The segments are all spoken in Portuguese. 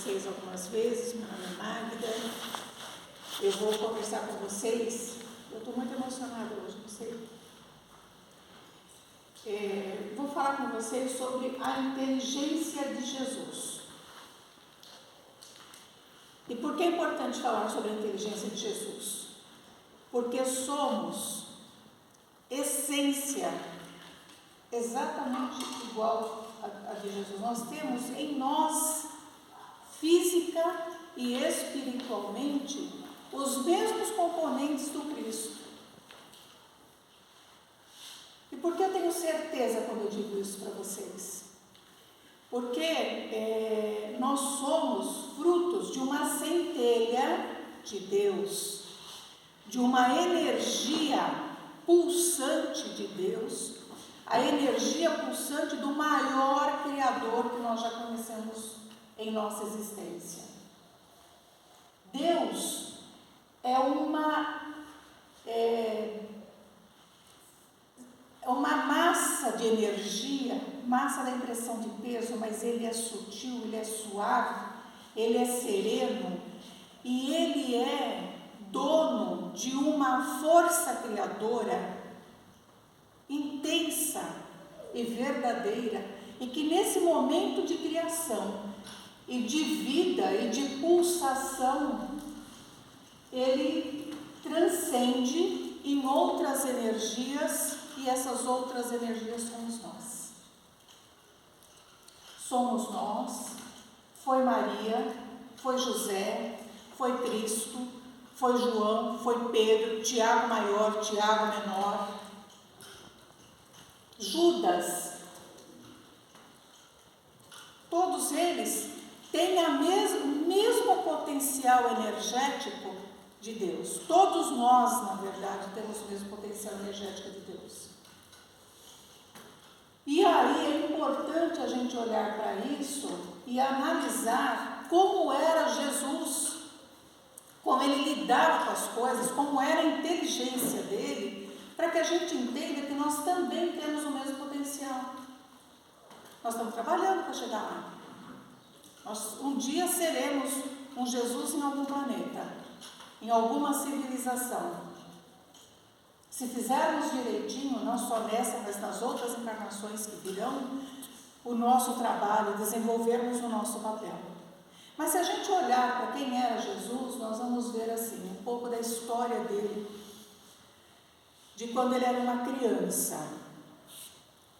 vocês algumas vezes. Meu nome é Magda. Eu vou conversar com vocês. Eu estou muito emocionada hoje, não sei. Vou falar com vocês sobre a inteligência de Jesus. E por que é importante falar sobre a inteligência de Jesus? Porque somos essência exatamente igual a de Jesus. Nós temos em nós, física e espiritualmente, os mesmos componentes do Cristo. E por que eu tenho certeza quando eu digo isso para vocês? Porque nós somos frutos de uma centelha de Deus, de uma energia pulsante de Deus, a energia pulsante do maior Criador que nós já conhecemos em nossa existência. Deus é uma massa de energia, massa da impressão de peso, mas ele é sutil, ele é suave, ele é sereno e ele é dono de uma força criadora intensa e verdadeira, e que nesse momento de criação e de vida e de pulsação, ele transcende em outras energias, e essas outras energias somos nós. Somos nós, foi Maria, foi José, foi Cristo, foi João, foi Pedro, Tiago maior, Tiago menor, Judas. Todos eles têm o mesmo potencial energético de Deus. Todos nós, na verdade, temos o mesmo potencial energético de Deus. E aí é importante a gente olhar para isso e analisar como era Jesus, como ele lidava com as coisas, como era a inteligência dele, para que a gente entenda que nós também temos o mesmo potencial. Nós estamos trabalhando para chegar lá. Nós um dia seremos um Jesus em algum planeta, em alguma civilização. Se fizermos direitinho, não só nessa, mas nas outras encarnações que virão, o nosso trabalho, desenvolvermos o nosso papel. Mas se a gente olhar para quem era Jesus, nós vamos ver assim, um pouco da história dele, de quando ele era uma criança.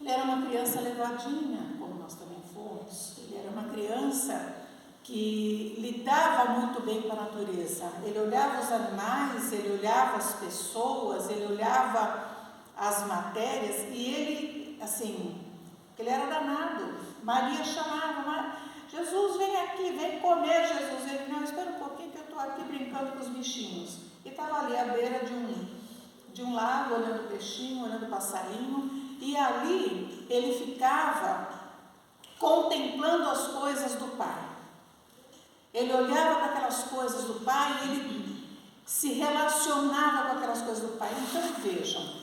Ele era uma criança levadinha, como nós também fomos. Ele era uma criança que lidava muito bem com a natureza. Ele olhava os animais, ele olhava as pessoas, ele olhava as matérias, e ele, assim, ele era danado. Maria chamava, Jesus, vem aqui, vem comer, Jesus. Ele, não, espera um pouquinho que eu estou aqui brincando com os bichinhos. E estava ali à beira de um lago, olhando o peixinho, olhando o passarinho, e ali ele ficava contemplando as coisas do Pai. Ele olhava para aquelas coisas do Pai e ele se relacionava com aquelas coisas do Pai. Então vejam,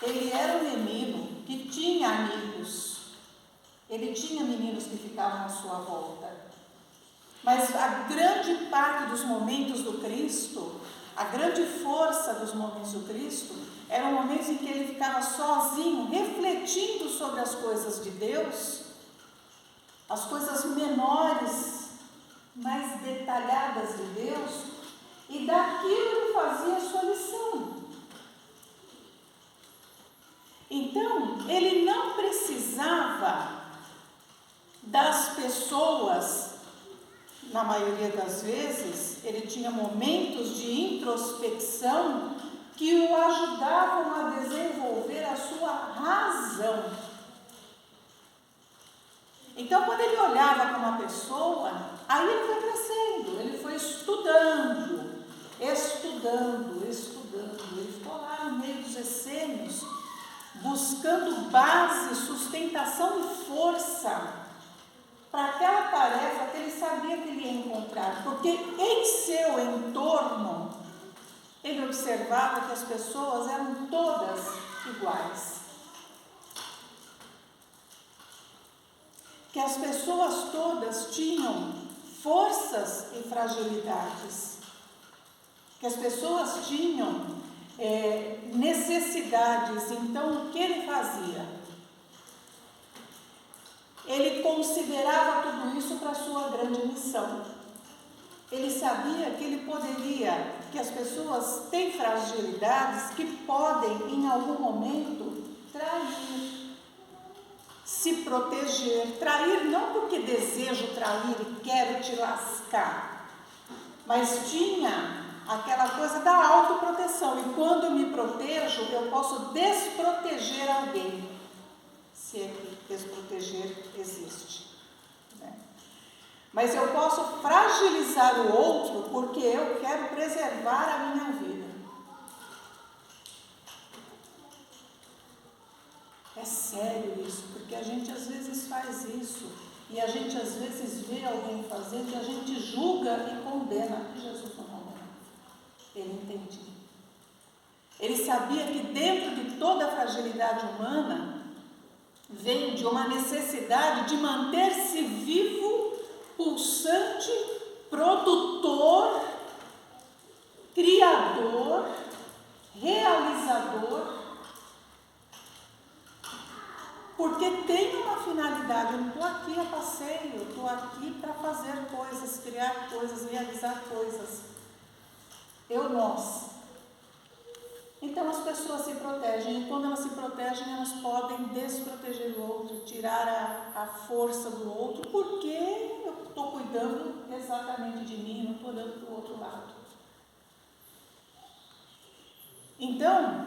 ele era um menino que tinha amigos, ele tinha meninos que ficavam à sua volta, mas a grande parte dos momentos do Cristo, a grande força dos momentos do Cristo, eram momentos em que ele ficava sozinho, refletindo sobre as coisas de Deus, as coisas menores, mais detalhadas de Deus, e daquilo ele fazia a sua lição. Então, ele não precisava das pessoas, na maioria das vezes, ele tinha momentos de introspecção que o ajudavam a desenvolver a sua razão. Então, quando ele olhava para uma pessoa, aí ele foi crescendo, ele foi estudando. Ele ficou lá no meio dos essênios, buscando base, sustentação e força para aquela tarefa que ele sabia que ele ia encontrar. Porque em seu entorno, ele observava que as pessoas eram todas iguais. Que as pessoas todas tinham forças e fragilidades, que as pessoas tinham necessidades. Então, o que ele fazia? Ele considerava tudo isso para a sua grande missão. Ele sabia que ele poderia, que as pessoas têm fragilidades que podem, em algum momento, trair, se proteger. Trair não porque desejo trair e quero te lascar, mas tinha aquela coisa da autoproteção. E quando eu me protejo, eu posso desproteger alguém, se é que desproteger existe, né? Mas eu posso fragilizar o outro porque eu quero preservar a minha vida. É sério isso, porque a gente às vezes faz isso, e a gente às vezes vê alguém fazendo e a gente julga e condena. Jesus não condenava, ele entendia. Ele sabia que dentro de toda a fragilidade humana veio de uma necessidade de manter-se vivo, pulsante, produtor, criador, realizador, porque tem uma finalidade. Eu não estou aqui a passeio, eu estou aqui para fazer coisas, criar coisas, realizar coisas. Nós. Então as pessoas se protegem, e quando elas se protegem, elas podem desproteger o outro, tirar a força do outro, porque eu estou cuidando exatamente de mim, não estou olhando para o outro lado. Então,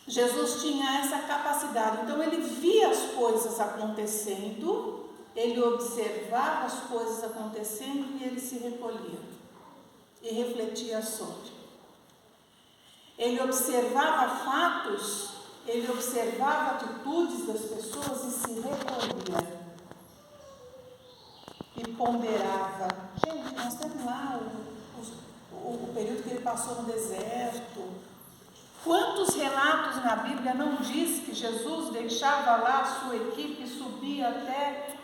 Jesus tinha essa capacidade. Então ele via as coisas acontecendo, ele observava as coisas acontecendo e ele se recolhia e refletia sobre. Ele observava fatos, ele observava atitudes das pessoas e se recolhia e ponderava. Gente, nós temos lá o período que ele passou no deserto. Quantos relatos na Bíblia não diz que Jesus deixava lá a sua equipe, subia até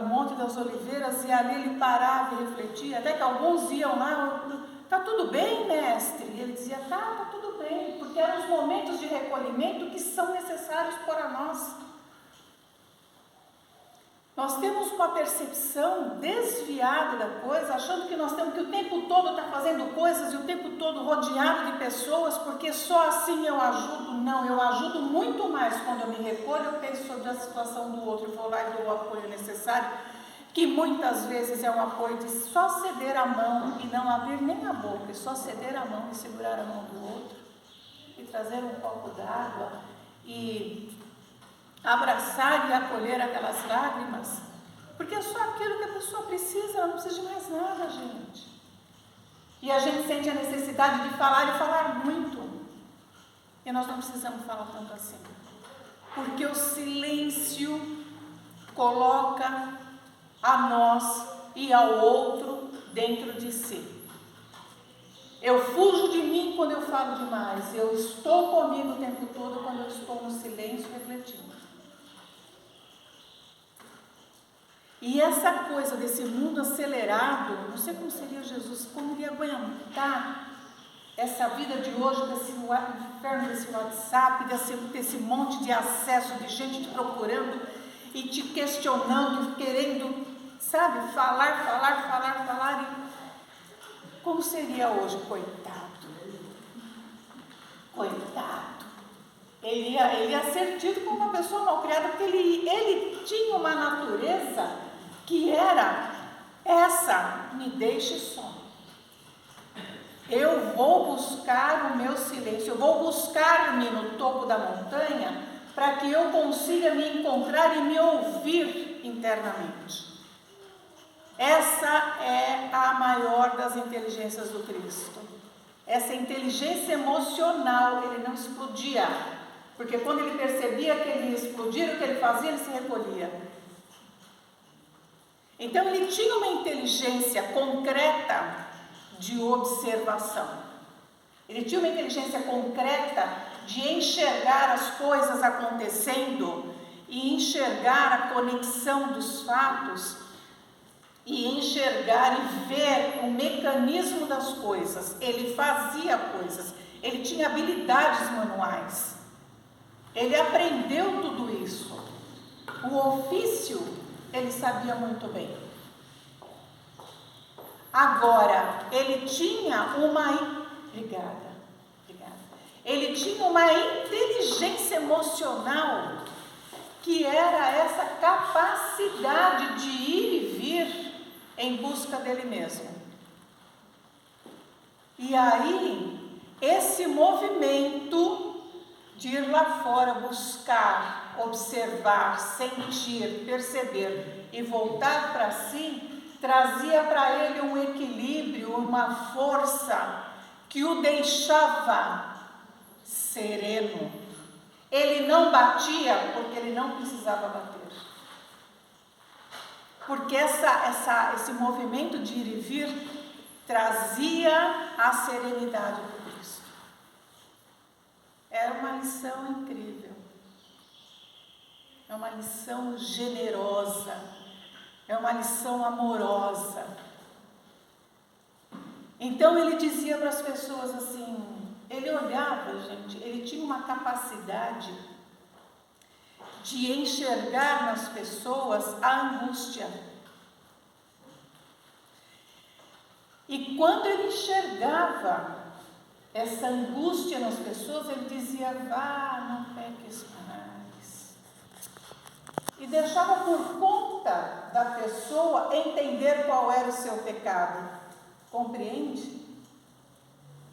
o Monte das Oliveiras e ali ele parava e refletia, até que alguns iam lá: está tudo bem, mestre? E ele dizia: está tudo bem, porque eram os momentos de recolhimento que são necessários para nós. Nós temos uma percepção desviada da coisa, achando que nós temos que o tempo todo estar fazendo coisas e o tempo todo rodeado de pessoas, porque só assim eu ajudo. Não, eu ajudo muito mais quando eu me recolho, eu penso sobre a situação do outro, eu vou lá e dou o apoio necessário, que muitas vezes é um apoio de só ceder a mão e não abrir nem a boca, e só ceder a mão e segurar a mão do outro, e trazer um copo d'água, e abraçar e acolher aquelas lágrimas, porque é só aquilo que a pessoa precisa, ela não precisa de mais nada, gente. E a gente sente a necessidade de falar e falar muito, e nós não precisamos falar tanto assim, porque o silêncio coloca a nós e ao outro dentro de si. Eu fujo de mim quando eu falo demais, eu estou comigo o tempo todo quando eu estou no silêncio refletindo. E essa coisa desse mundo acelerado, não sei como seria Jesus, como iria aguentar essa vida de hoje, desse inferno, desse WhatsApp, desse monte de acesso de gente te procurando e te questionando, querendo, sabe, falar. E como seria hoje? Coitado. Ele ia ser tido como uma pessoa mal criada, porque ele tinha uma natureza que era essa: me deixe só. Eu vou buscar o meu silêncio, eu vou buscar-me no topo da montanha para que eu consiga me encontrar e me ouvir internamente. Essa é a maior das inteligências do Cristo. Essa inteligência emocional, ele não explodia, porque quando ele percebia que ele ia explodir, o que ele fazia? Ele se recolhia. Então ele tinha uma inteligência concreta de observação. Ele tinha uma inteligência concreta de enxergar as coisas acontecendo e enxergar a conexão dos fatos e enxergar e ver o mecanismo das coisas. Ele fazia coisas, ele tinha habilidades manuais, ele aprendeu tudo isso. O ofício ele sabia muito bem. Agora, ele tinha uma... Obrigada. Ele tinha uma inteligência emocional, que era essa capacidade de ir e vir em busca dele mesmo. E aí, esse movimento de ir lá fora, buscar, observar, sentir, perceber e voltar para si, trazia para ele um equilíbrio, uma força que o deixava sereno. Ele não batia porque ele não precisava bater. Porque esse movimento de ir e vir trazia a serenidade do Cristo. Era uma lição incrível. É uma lição generosa. É uma lição amorosa. Então ele dizia para as pessoas assim, ele olhava, gente, ele tinha uma capacidade de enxergar nas pessoas a angústia. E quando ele enxergava essa angústia nas pessoas, ele dizia, vá, não peques mais. E deixava por conta da pessoa entender qual era o seu pecado. Compreende?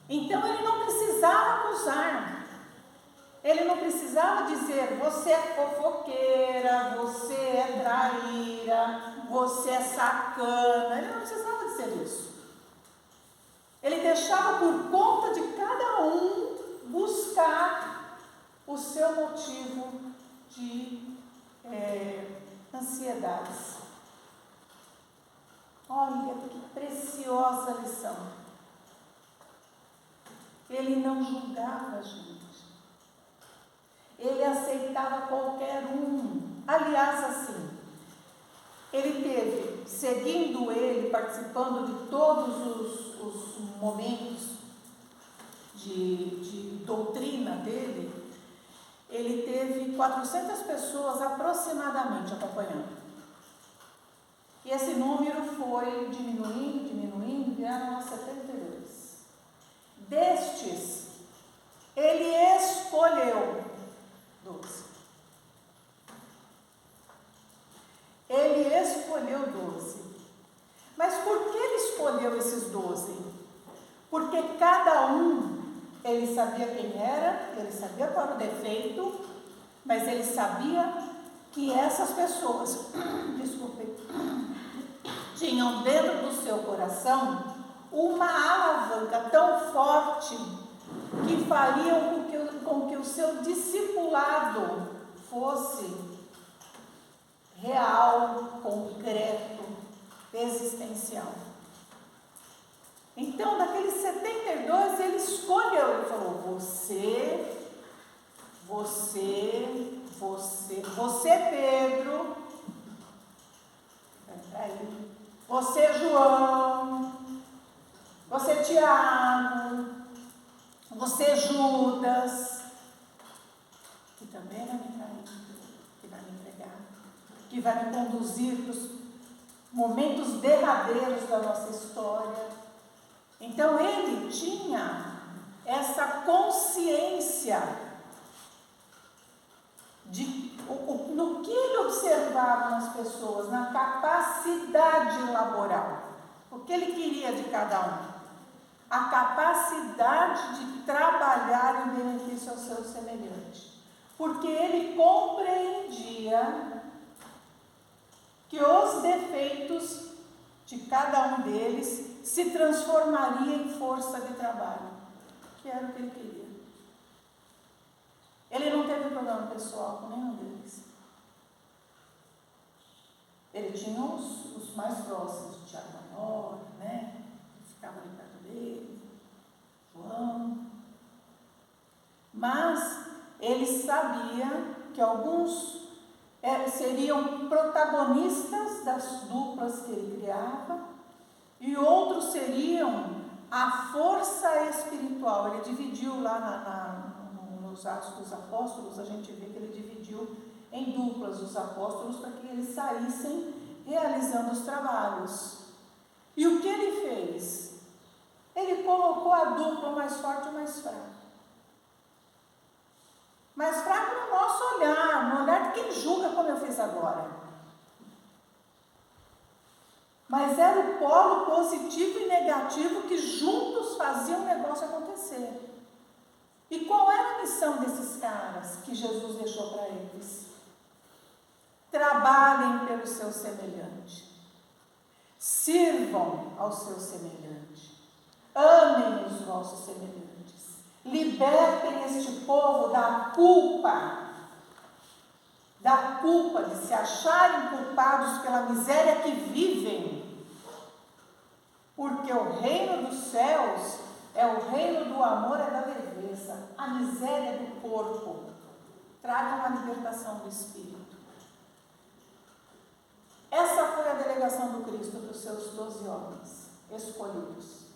Então ele não precisava acusar, ele não precisava dizer, você é fofoqueira, você é traíra, você é sacana, ele não precisava dizer isso. Ele deixava por conta de cada um buscar o seu motivo de ansiedades. Olha que preciosa lição. Ele não julgava a gente. Ele aceitava qualquer um. Aliás, assim, ele teve, seguindo ele, participando de todos os momentos de doutrina dele, ele teve 400 pessoas aproximadamente acompanhando. E esse número foi diminuindo, vieram a 72. Destes, ele escolheu 12. Ele escolheu 12. Mas por que ele escolheu esses 12? Porque cada um, ele sabia quem era, ele sabia qual era o defeito, mas ele sabia que essas pessoas, desculpe, tinham dentro do seu coração uma alavanca tão forte que fariam com que o seu discipulado fosse real, concreto, existencial. Então, daqueles 72, ele escolheu, ele falou, você Pedro, você João, você Tiago, você Judas, que também vai me trair, que vai me entregar, que vai me conduzir para os momentos derradeiros da nossa história. Então ele tinha essa consciência no que ele observava nas pessoas, na capacidade laboral. O que ele queria de cada um? A capacidade de trabalhar em benefício ao seu semelhante. Porque ele compreendia que os defeitos de cada um deles se transformaria em força de trabalho, que era o que ele queria. Ele não teve problema pessoal com nenhum deles. Ele tinha os mais próximos, o Tiago Maior, né? Que ficava ali perto dele, João. Mas ele sabia que alguns seriam protagonistas do duplas que ele criava, e outros seriam a força espiritual. Ele dividiu lá nos Atos dos Apóstolos, a gente vê que ele dividiu em duplas os apóstolos para que eles saíssem realizando os trabalhos. E o que ele fez? Ele colocou a dupla, o mais forte e o mais fraco. Mais fraco no nosso olhar, no olhar de quem julga, como eu fiz agora. Mas era o polo positivo e negativo que juntos faziam o negócio acontecer. E qual era a missão desses caras que Jesus deixou para eles? Trabalhem pelo seu semelhante. Sirvam ao seu semelhante. Amem os vossos semelhantes. Libertem este povo da culpa de se acharem culpados pela miséria que vivem. Porque o reino dos céus é o reino do amor e da leveza. A miséria do corpo. Tragam a libertação do espírito. Essa foi a delegação do Cristo para os seus 12 homens escolhidos.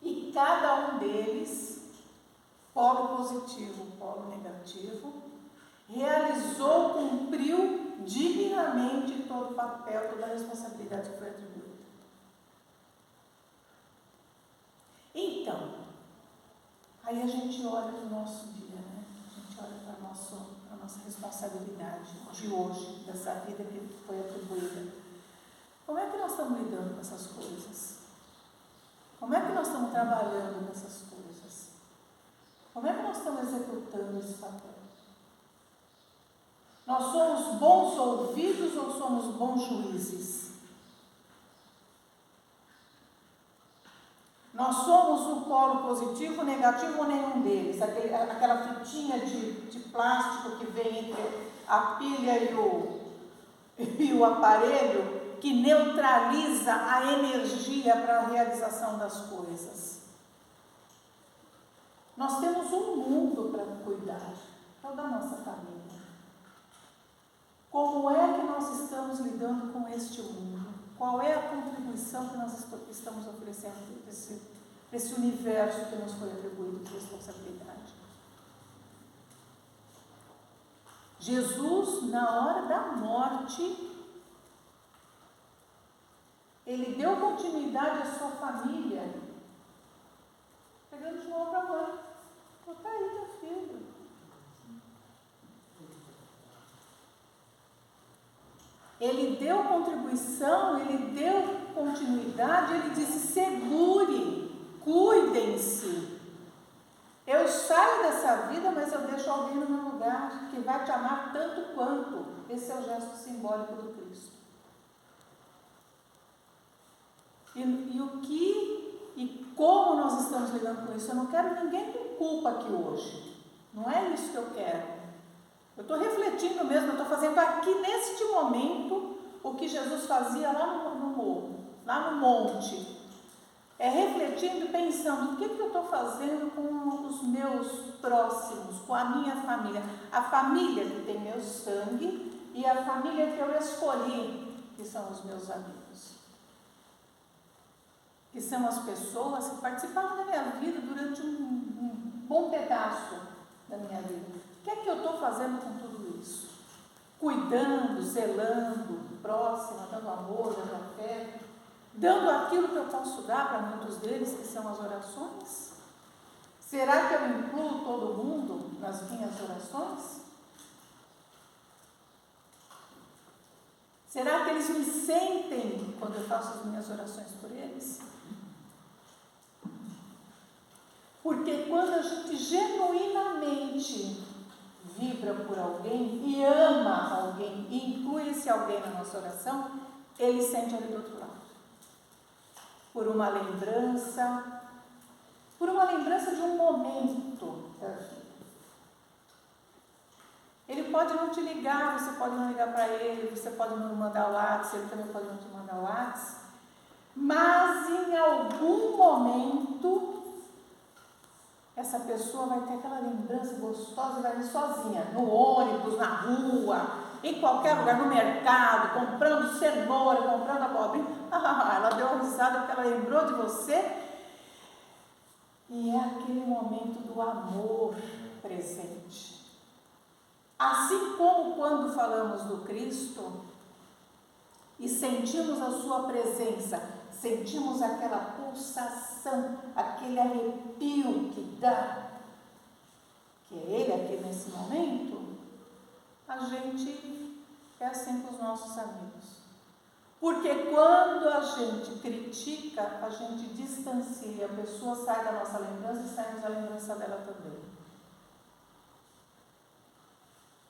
E cada um deles, polo positivo, polo negativo, realizou, cumpriu dignamente todo o papel, toda a responsabilidade que foi atribuída. Então, aí a gente olha para o nosso dia, né? A gente olha para a nossa responsabilidade de hoje, dessa vida que foi atribuída. Como é que nós estamos lidando com essas coisas? Como é que nós estamos trabalhando nessas coisas? Como é que nós estamos executando esse papel? Nós somos bons ouvidos ou somos bons juízes? Nós somos o polo positivo, negativo ou nenhum deles? Aquela fitinha de plástico que vem entre a pilha e o aparelho, que neutraliza a energia para a realização das coisas. Nós temos um mundo para cuidar, toda a nossa família. Como é que nós estamos lidando com este mundo? Qual é a contribuição que nós estamos oferecendo para esse universo que nos foi atribuído de responsabilidade? Jesus, na hora da morte, ele deu continuidade à sua família, pegando João para a mãe. Está aí, meu filho. Ele deu contribuição, ele deu continuidade, ele disse: segure, cuidem-se. Eu saio dessa vida, mas eu deixo alguém no meu lugar, que vai te amar tanto quanto. Esse é o gesto simbólico do Cristo. E como nós estamos lidando com isso? Eu não quero ninguém com culpa aqui hoje. Não é isso que eu quero. Eu estou refletindo mesmo, eu estou fazendo aqui neste momento o que Jesus fazia lá no morro, lá no monte. É refletindo e pensando: o que eu estou fazendo com os meus próximos, com a minha família? A família que tem meu sangue e a família que eu escolhi, que são os meus amigos. Que são as pessoas que participaram da minha vida durante um bom pedaço da minha vida. O que é que eu estou fazendo com tudo isso? Cuidando, zelando, próxima, dando amor, dando afeto, dando aquilo que eu posso dar para muitos deles, que são as orações? Será que eu incluo todo mundo nas minhas orações? Será que eles me sentem quando eu faço as minhas orações por eles? Porque quando a gente genuinamente vibra por alguém e ama alguém e inclui esse alguém na nossa oração, ele sente ali do outro lado. Por uma lembrança de um momento da vida. Ele pode não te ligar, você pode não ligar para ele, você pode não mandar o WhatsApp, ele também pode não te mandar o WhatsApp, mas em algum momento essa pessoa vai ter aquela lembrança gostosa e vai ir sozinha, no ônibus, na rua, em qualquer lugar, no mercado, comprando cenoura, comprando abobrinha. Ela deu uma risada porque ela lembrou de você. E é aquele momento do amor presente. Assim como quando falamos do Cristo e sentimos a sua presença, sentimos aquela pulsação, aquele arrepio que dá, que é Ele aqui nesse momento, a gente é assim com os nossos amigos. Porque quando a gente critica, a gente distancia, a pessoa sai da nossa lembrança e saímos da lembrança dela também.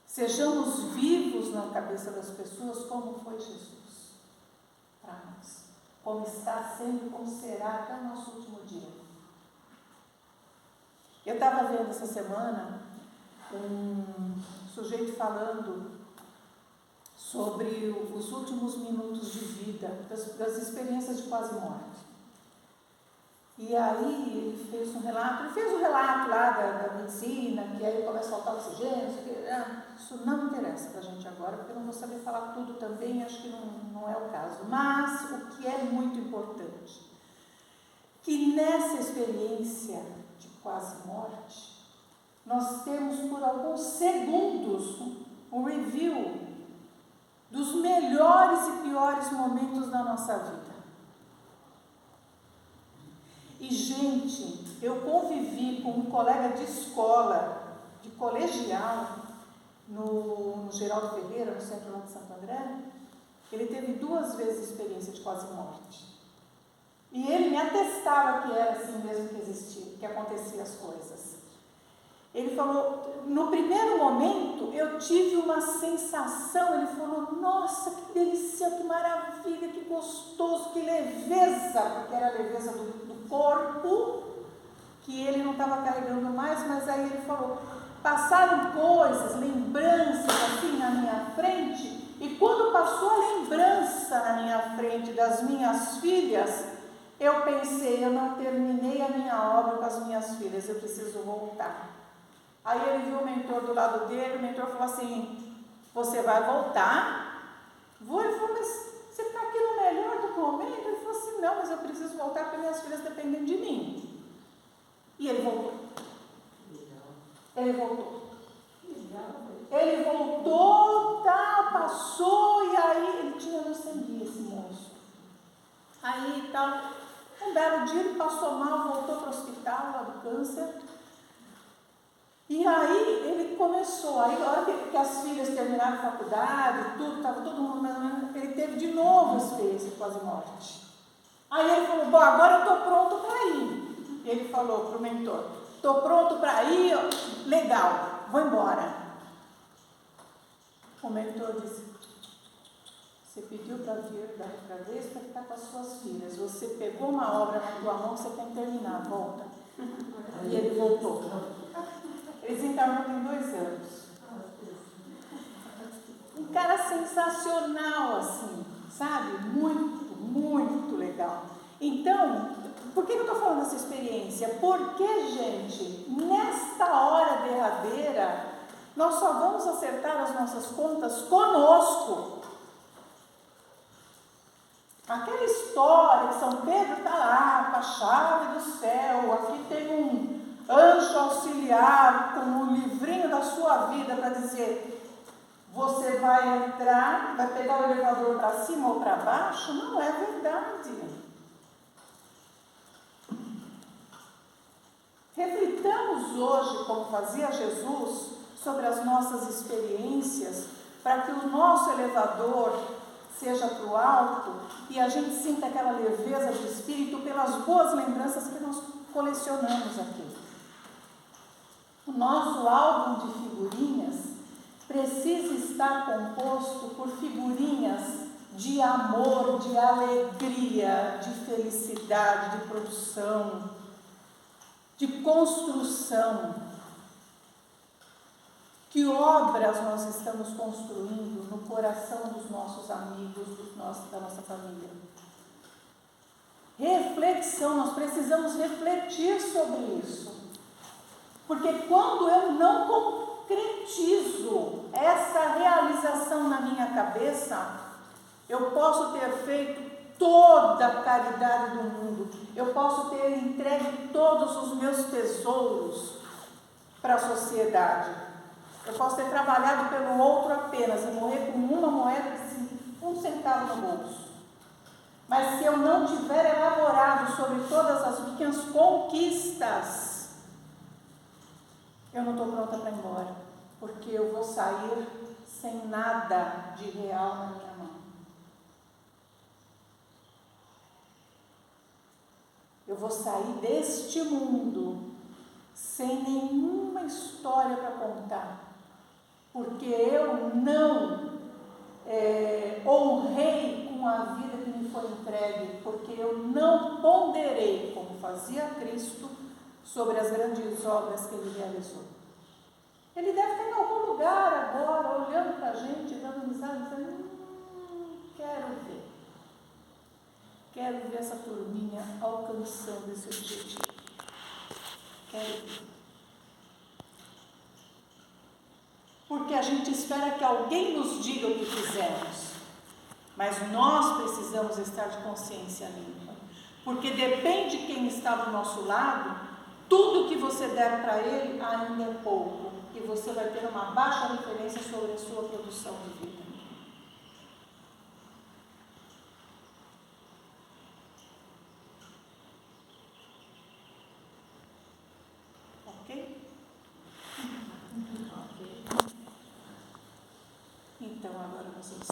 Sejamos vivos na cabeça das pessoas como foi Jesus para nós. Como está sendo, como será até o nosso último dia. Eu estava vendo essa semana um sujeito falando sobre os últimos minutos de vida, das experiências de quase morte. E aí ele fez um relato lá da medicina, que aí começa a faltar oxigênio, isso não interessa para a gente agora, porque eu não vou saber falar tudo também, acho que não é o caso. Mas o que é muito importante, que nessa experiência de quase morte, nós temos por alguns segundos um review dos melhores e piores momentos da nossa vida. E, gente, eu convivi com um colega de escola, de colegial, no Geraldo Ferreira, no centro lá de Santo André. Ele teve 2 vezes experiência de quase morte. E ele me atestava que era assim mesmo que existia, que acontecia as coisas. Ele falou, no primeiro momento eu tive uma sensação, ele falou, nossa, que delícia, que maravilha, que gostoso, que leveza, porque era a leveza do corpo, que ele não estava carregando mais, mas aí ele falou, passaram coisas, lembranças assim na minha frente, e quando passou a lembrança na minha frente das minhas filhas, eu pensei, eu não terminei a minha obra com as minhas filhas, eu preciso voltar. Aí ele viu o mentor do lado dele, o mentor falou assim, você vai voltar? Vou. Ele falou, mas você está aqui no melhor do momento? Ele falou assim, não, mas eu preciso voltar porque minhas filhas dependem de mim. E ele voltou. Ele voltou, tal, passou, e aí ele tinha leucemia, esse moço. Aí tal, um belo dia ele passou mal, voltou para o hospital lá do câncer. E aí ele começou, aí a hora que as filhas terminaram a faculdade, tudo, estava todo mundo mais ou menos, ele teve de novo experiência de quase morte. Aí ele falou, bom, agora eu estou pronto para ir. Ele falou para o mentor, estou pronto para ir, legal, vou embora. O mentor disse, você pediu para vir da outra vez para ficar com as suas filhas, você pegou uma obra na tua mão, você tem que terminar, volta. E ele voltou. Eles encarnam tem 2 anos. Um cara sensacional, assim, sabe? Muito, muito legal. Então, por que eu estou falando dessa experiência? Porque, gente, nesta hora derradeira, nós só vamos acertar as nossas contas conosco. Aquela história que São Pedro está lá, com a chave do céu, aqui tem um anjo auxiliar com o livrinho da sua vida para dizer, você vai entrar, vai pegar o elevador para cima ou para baixo, não é verdade. Reflitamos hoje, como fazia Jesus, sobre as nossas experiências, para que o nosso elevador seja para o alto e a gente sinta aquela leveza de espírito pelas boas lembranças que nós colecionamos aqui. O nosso álbum de figurinhas precisa estar composto por figurinhas de amor, de alegria, de felicidade, de produção, de construção. Que obras nós estamos construindo no coração dos nossos amigos, da nossa família? Reflexão, nós precisamos refletir sobre isso. Porque quando eu não concretizo essa realização na minha cabeça, eu posso ter feito toda a caridade do mundo, eu posso ter entregue todos os meus tesouros para a sociedade, eu posso ter trabalhado pelo outro apenas e morrer com uma moeda de 1 centavo no bolso. Mas se eu não tiver elaborado sobre todas as minhas conquistas, eu não estou pronta para ir embora, porque eu vou sair sem nada de real na minha mão. Eu vou sair deste mundo sem nenhuma história para contar, porque eu não honrei com a vida que me foi entregue, porque eu não ponderei, como fazia Cristo, sobre as grandes obras que Ele realizou. Ele deve estar em algum lugar agora, olhando para a gente, dando risada, dizendo, quero ver essa turminha alcançando esse objetivo. Quero ver. Porque a gente espera que alguém nos diga o que fizemos, mas nós precisamos estar de consciência limpa, porque depende de quem está do nosso lado, tudo que você der para ele ainda é pouco, e você vai ter uma baixa referência sobre a sua produção de vida. Ok? Ok. Então agora nós vamos encerrar.